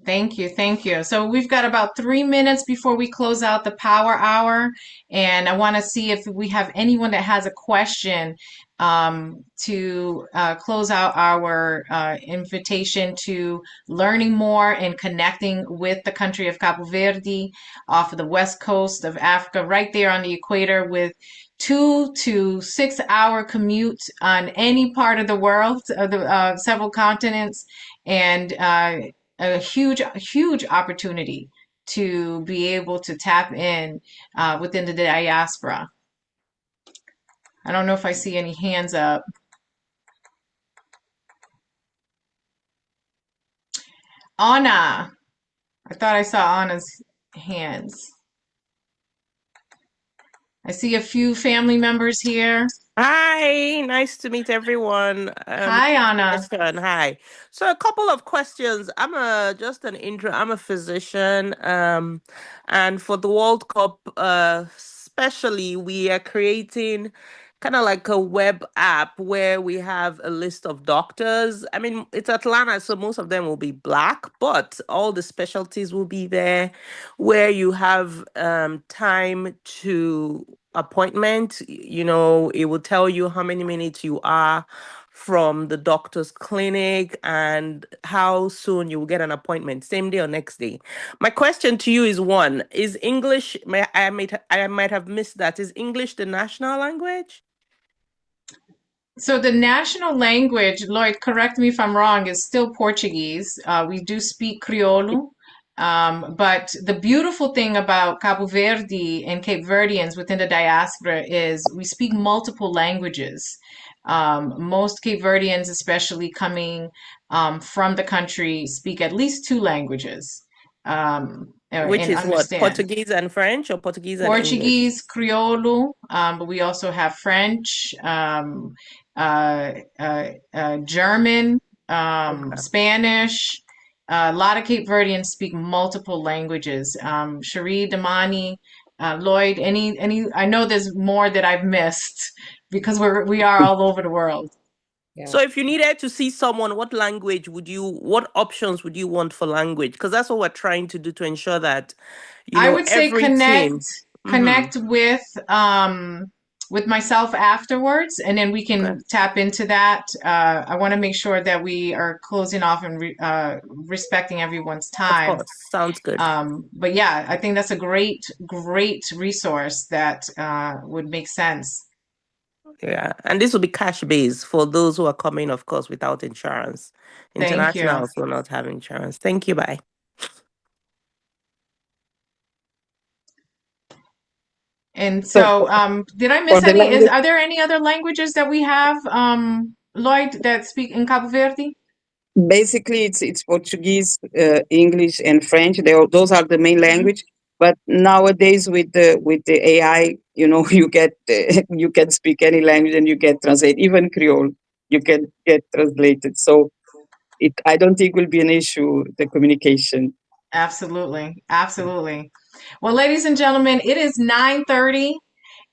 Thank you. Thank you. So we've got about 3 minutes before we close out the power hour. And I want to see if we have anyone that has a question to close out our invitation to learning more and connecting with the country of Cabo Verde off of the west coast of Africa, right there on the equator, with 2 to 6 hour commute on any part of the world, of the several continents, and a huge opportunity to be able to tap in within the diaspora. I don't know if I see any hands up. Anna, I thought I saw Anna's hands. I see a few family members here. Hi, nice to meet everyone. Hi, Anna. Hi. So a couple of questions. I'm a physician. And for the World Cup, especially, we are creating kind of like a web app where we have a list of doctors. I mean, it's Atlanta, so most of them will be Black, but all the specialties will be there, where you have time to appointment. It will tell you how many minutes you are from the doctor's clinic and how soon you will get an appointment, same day or next day. My question to you is, one, is English, I might have missed that. Is English the national language? So the national language, Lloyd, correct me if I'm wrong, is still Portuguese. We do speak Crioulo. But the beautiful thing about Cabo Verde and Cape Verdeans within the diaspora is we speak multiple languages. Most Cape Verdeans, especially coming from the country, speak at least 2 languages. Which And is what? understand Portuguese and French, or Portuguese and English? Portuguese, Crioulo, but we also have French, German, Okay. Spanish, A lot of Cape Verdeans speak multiple languages. Cherie, Damani, Lloyd, any? I know there's more that I've missed because we are all over the world. Yeah. So if you needed to see someone, what options would you want for language? Because that's what we're trying to do to ensure that, I would say every team. connect with myself afterwards, and then we Okay. can tap into that. I want to make sure that we are closing off and respecting everyone's Of time. course. Sounds good. But yeah, I think that's a great resource that would make sense. Yeah. And this will be cash based for those who are coming, of course, without insurance. Thank you. Internationals will not have insurance. Thank you. Bye. And So so, did I for miss the any? language, Are there any other languages that we have, Lloyd, that speak in Cabo Verde? basically it's Portuguese, English, and French. Those are the main Mhm. language. But nowadays with the AI, you get you can speak any language and you get translate, even Creole, you can get translated. So I don't think will be an issue, the communication. Absolutely. Absolutely. Well, ladies and gentlemen, it is 9:30.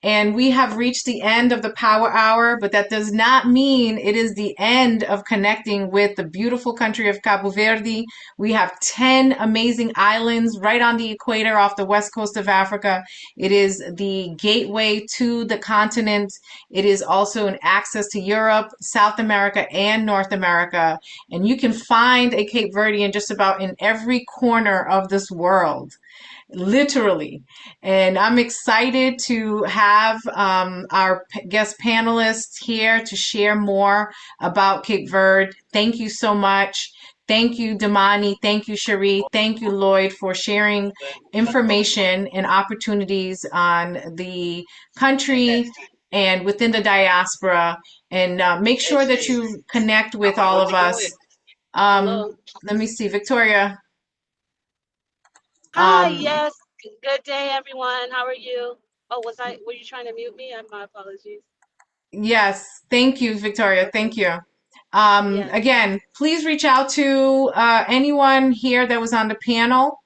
And we have reached the end of the Power Hour, but that does not mean it is the end of connecting with the beautiful country of Cabo Verde. We have 10 amazing islands right on the equator off the west coast of Africa. It is the gateway to the continent. It is also an access to Europe, South America, and North America. And you can find a Cape Verdean just about in every corner of this world, literally. And I'm excited to have our guest panelists here to share more about Cape Verde. Thank you so much. Thank you, Damani. Thank you, Cherie. Thank you, Lloyd, for sharing information and opportunities on the country and within the diaspora. And make sure that you connect with all of us. Let me see, Victoria. Hi, Um, yes. Good day, everyone. How are you? Oh, were you trying to mute me? My apologies. Yes, thank you, Victoria. Okay. Thank you. Yes. Again, please reach out to anyone here that was on the panel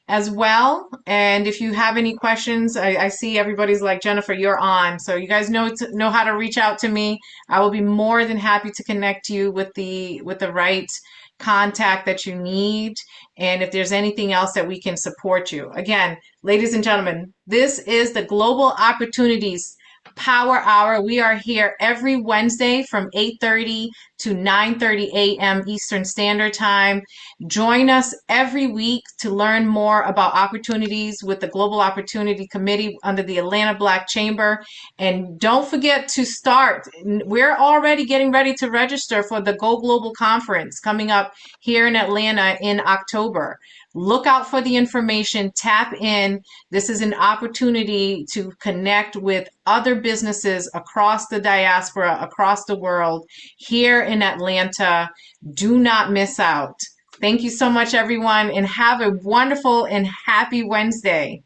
as well. And if you have any questions, I see everybody's like, Jennifer, you're on. So you guys know how to reach out to me. I will be more than happy to connect you with the right contact that you need. And if there's anything else that we can support you. Again, ladies and gentlemen, this is the Global Opportunities Power Hour. We are here every Wednesday from 8:30 to 9:30 a.m. Eastern Standard Time. Join us every week to learn more about opportunities with the Global Opportunity Committee under the Atlanta Black Chamber. And don't forget to start. We're already getting ready to register for the Go Global Conference coming up here in Atlanta in October. Look out for the information, tap in. This is an opportunity to connect with other businesses across the diaspora, across the world, here in Atlanta. Do not miss out. Thank you so much, everyone, and have a wonderful and happy Wednesday.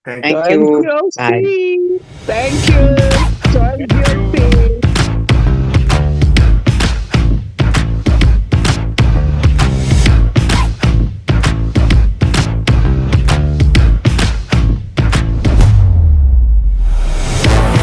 Thank you. Thank Thank you. you, Bye. Steve. Thank you. Thank you, Steve.